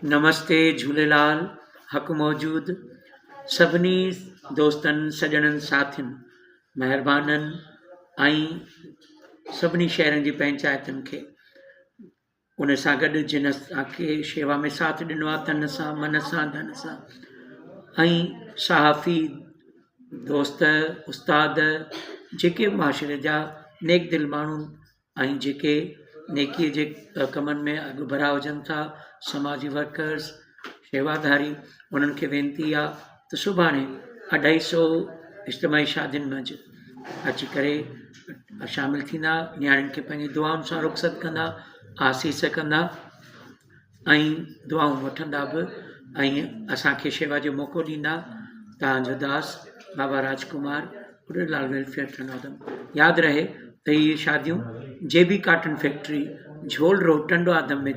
नमस्ते झूलेलाल। हक़ मौजूद सभिनी दोस्तनि सॼणनि साथियुनि महिरबाननि ऐं सभिनी शहरनि जी पंचायतुनि खे उन सां गॾु जिन असांखे शेवा में साथ ॾिनो आहे तन सां मन सां धन सां, ऐं सहाफ़ी दोस्त उस्ताद जेके माशरे जा नेक दिल माण्हू ऐं जेके नेकीअ जे कमनि में अॻु भरा हुजनि था, समाजी वर्कर्स शेवाधारी, उन्हनि खे वेनिती आहे त सुभाणे 250 इज्तिमाही शादियुनि मंझि अची करे शामिलु थींदा, नियाणियुनि खे पंहिंजी दुआउनि सां रुख़सत कंदा, आसीस कंदा ऐं दुआऊं वठंदा बि ऐं असांखे शेवा जो मौक़ो ॾींदा। तव्हांजो दास बाबा राजकुमार उड़ेलाल वेलफेयर ट्रनादम। यादि रहे त इहे शादियूं JB कॉटन फैक्ट्री झोल रोड टंडो आदम में